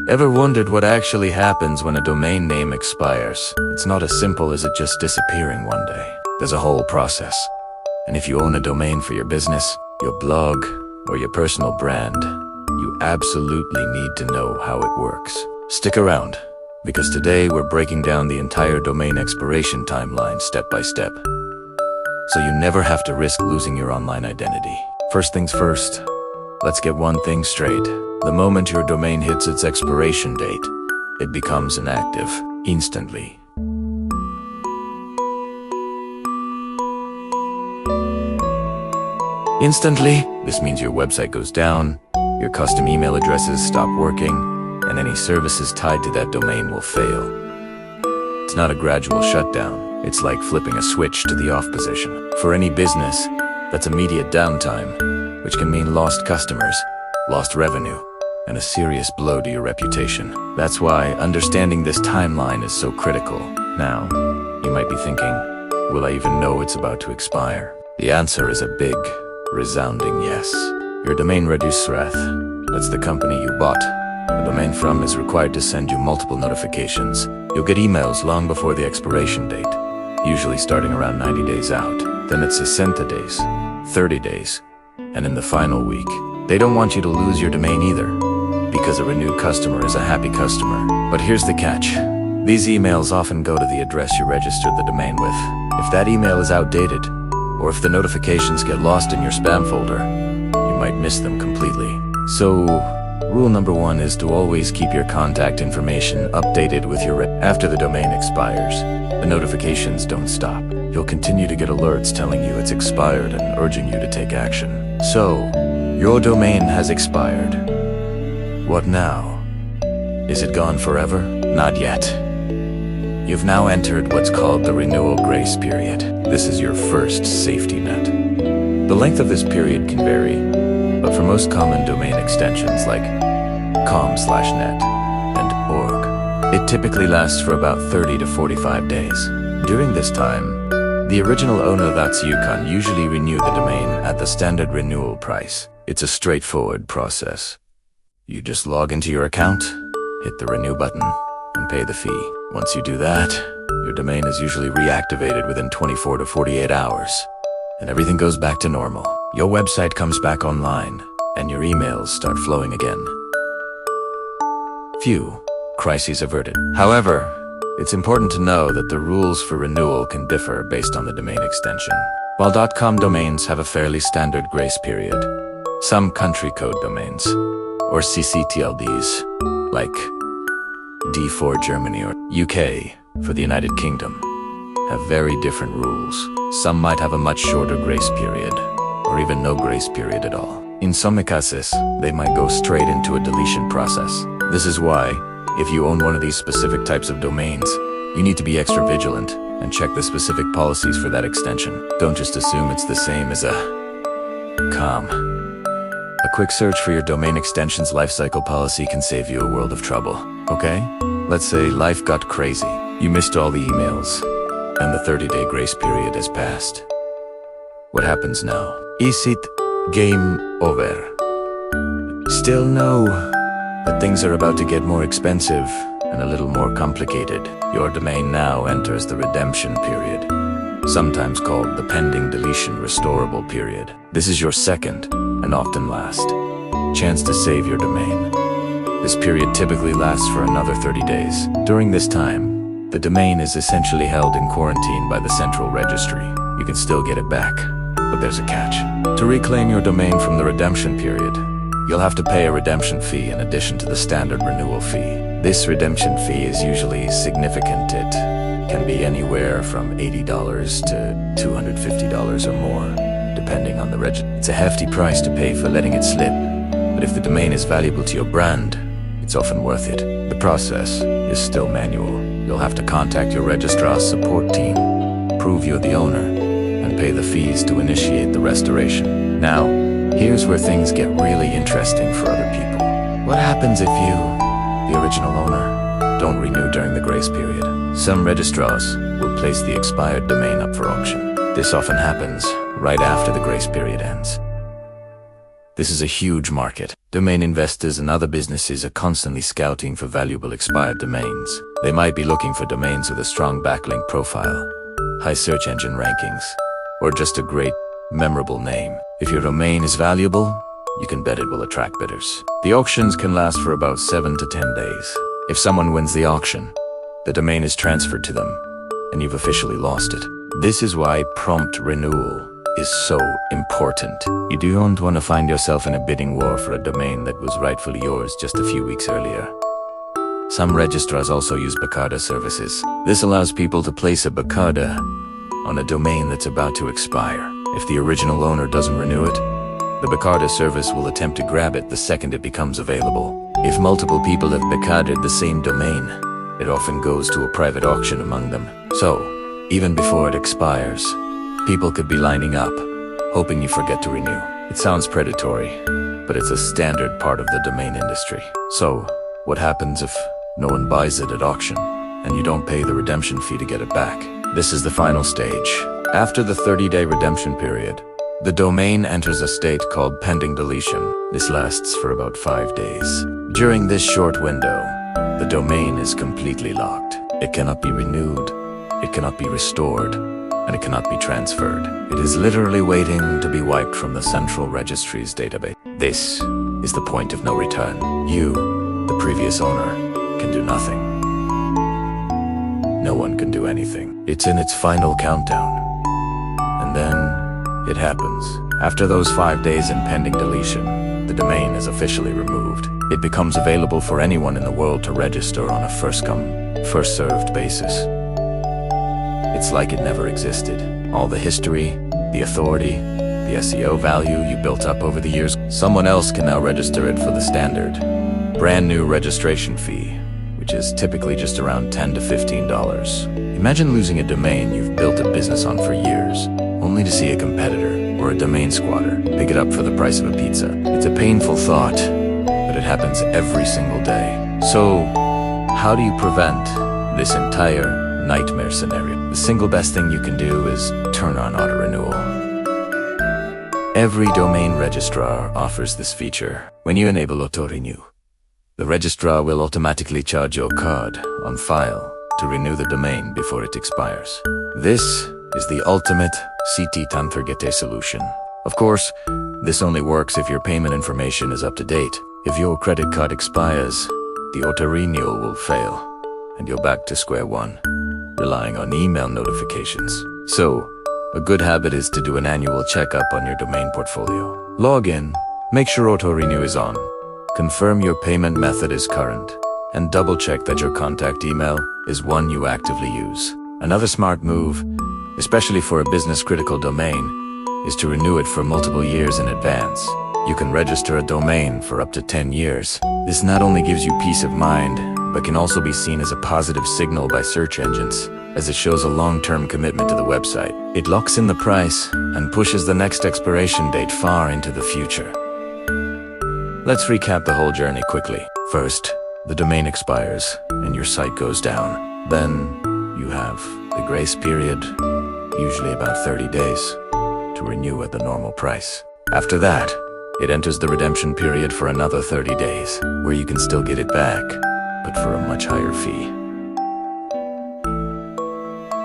Ever wondered what actually happens when a domain name expires? It's not as simple as it just disappearing one day. There's a whole process. And if you own a domain for your business, your blog, or your personal brand, you absolutely need to know how it works. Stick around, because today we're breaking down the entire domain expiration timeline step by step, so you never have to risk losing your online identity. First things first, let's get one thing straight. The moment your domain hits its expiration date, it becomes inactive instantly. Instantly, this means your website goes down, your custom email addresses stop working, and any services tied to that domain will fail. It's not a gradual shutdown, it's like flipping a switch to the off position. For any business, that's immediate downtime, which can mean lost customers, lost revenue, and a serious blow to your reputation. That's why understanding this timeline is so critical. Now, you might be thinking, will I even know it's about to expire? The answer is a big, resounding yes. Your domain registrars, that's the company you bought the domain from, is required to send you multiple notifications. You'll get emails long before the expiration date, usually starting around 90 days out. Then it's 60 days, 30 days, and in the final week. They don't want you to lose your domain either, because a renewed customer is a happy customer. But here's the catch. These emails often go to the address you registered the domain with. If that email is outdated, or if the notifications get lost in your spam folder, you might miss them completely. So, rule number one is to always keep your contact information updated with your after the domain expires. The notifications don't stop. You'll continue to get alerts telling you it's expired and urging you to take action. So, your domain has expired. What now? Is it gone forever? Not yet. You've now entered what's called the renewal grace period. This is your first safety net. The length of this period can vary, but for most common domain extensions like .com/net and .org, it typically lasts for about 30 to 45 days. During this time, the original owner, that's you, can usually renew the domain at the standard renewal price. It's a straightforward process. You just log into your account, hit the renew button, and pay the fee. Once you do that, your domain is usually reactivated within 24 to 48 hours, and everything goes back to normal. Your website comes back online, and your emails start flowing again. Phew, crises averted. However, it's important to know that the rules for renewal can differ based on the domain extension. While .com domains have a fairly standard grace period, some country code domains, or CCTLDs, like D for Germany or UK for the United Kingdom, have very different rules. Some might have a much shorter grace period, or even no grace period at all. In some cases, they might go straight into a deletion process. This is why, if you own one of these specific types of domains, you need to be extra vigilant and check the specific policies for that extension. Don't just assume it's the same as a .com. A quick search for your domain extension's lifecycle policy can save you a world of trouble, okay? Let's say life got crazy. You missed all the emails, and the 30-day grace period has passed. What happens now? Is it game over? Still no, but things are about to get more expensive and a little more complicated. Your domain now enters the redemption period, sometimes called the pending deletion restorable period. This is your second, and often last, chance to save your domain. This period typically lasts for another 30 days. During this time, the domain is essentially held in quarantine by the central registry. You can still get it back, but there's a catch. To reclaim your domain from the redemption period, you'll have to pay a redemption fee in addition to the standard renewal fee. This redemption fee is usually significant. It can be anywhere from $80 to $250 or more, depending on the registry. It's a hefty price to pay for letting it slip, but if the domain is valuable to your brand, it's often worth it. The process is still manual. You'll have to contact your registrar's support team, prove you're the owner, and pay the fees to initiate the restoration. Now, here's where things get really interesting for other people. What happens if you, the original owner, don't renew during the grace period? Some registrars will place the expired domain up for auction. This often happens right after the grace period ends. This is a huge market. Domain investors and other businesses are constantly scouting for valuable expired domains. They might be looking for domains with a strong backlink profile, high search engine rankings, or just a great, memorable name. If your domain is valuable, you can bet it will attract bidders. The auctions can last for about 7 to 10 days. If someone wins the auction, the domain is transferred to them, and you've officially lost it. This is why prompt renewal is so important. You don't want to find yourself in a bidding war for a domain that was rightfully yours just a few weeks earlier. Some registrars also use backorder services. This allows people to place a backorder on a domain that's about to expire. If the original owner doesn't renew it, the backorder service will attempt to grab it the second it becomes available. If multiple people have backordered the same domain, it often goes to a private auction among them. So, even before it expires, people could be lining up, hoping you forget to renew. It sounds predatory, but it's a standard part of the domain industry. So, what happens if no one buys it at auction, and you don't pay the redemption fee to get it back? This is the final stage. After the 30-day redemption period, the domain enters a state called pending deletion. This lasts for about 5 days. During this short window, the domain is completely locked. It cannot be renewed, it cannot be restored, and it cannot be transferred. It is literally waiting to be wiped from the central registries database. This is the point of no return. You, the previous owner, can do nothing. No one can do anything. It's in its final countdown. And then it happens. After those 5 days in pending deletion, the domain is officially removed. It becomes available for anyone in the world to register on a first-come, first-served basis. It's like it never existed. All the history, the authority, the SEO value you built up over the years, someone else can now register it for the standard, brand new registration fee, which is typically just around $10 to $15. Imagine losing a domain you've built a business on for years, only to see a competitor or a domain squatter pick it up for the price of a pizza. It's a painful thought, but it happens every single day. So, how do you prevent this entire nightmare scenario? The single best thing you can do is turn on auto-renewal. Every domain registrar offers this feature. When you enable auto-renew, the registrar will automatically charge your card on file to renew the domain before it expires. This is the ultimate CT Tanthurgete solution. Of course, this only works if your payment information is up to date. If your credit card expires, the auto-renewal will fail, and you're back to square one, relying on email notifications. So, a good habit is to do an annual checkup on your domain portfolio. Log in, make sure auto-renew is on, confirm your payment method is current, and double-check that your contact email is one you actively use. Another smart move, especially for a business-critical domain, is to renew it for multiple years in advance. You can register a domain for up to 10 years. This not only gives you peace of mind, but can also be seen as a positive signal by search engines, as it shows a long-term commitment to the website. It locks in the price and pushes the next expiration date far into the future. Let's recap the whole journey quickly. First, the domain expires and your site goes down. Then, you have the grace period, usually about 30 days, to renew at the normal price. After that, it enters the redemption period for another 30 days, where you can still get it back, but for a much higher fee.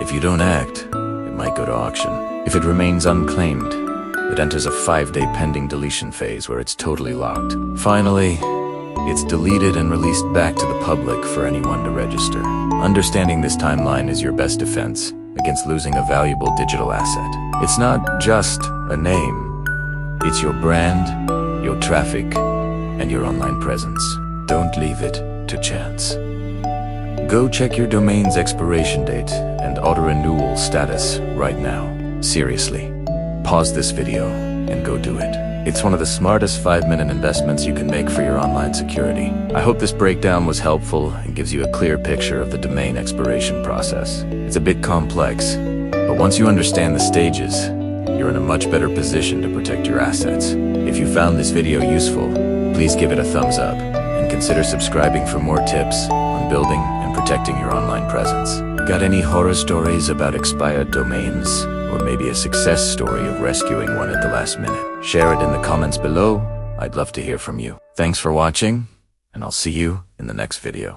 If you don't act, it might go to auction. If it remains unclaimed, it enters a 5-day pending deletion phase where it's totally locked. Finally, it's deleted and released back to the public for anyone to register. Understanding this timeline is your best defense against losing a valuable digital asset. It's not just a name. It's your brand, your traffic, and your online presence. Don't leave it to chance. Go check your domain's expiration date and auto-renewal status right now. Seriously, pause this video and go do it. It's one of the smartest 5-minute investments you can make for your online security. I hope this breakdown was helpful and gives you a clear picture of the domain expiration process. It's a bit complex, but once you understand the stages, you're in a much better position to protect your assets. If you found this video useful, please give it a thumbs up and consider subscribing for more tips on building and protecting your online presence. Got any horror stories about expired domains? Or maybe a success story of rescuing one at the last minute? Share it in the comments below I'd love to hear from you. Thanks for watching, and I'll see you in the next video.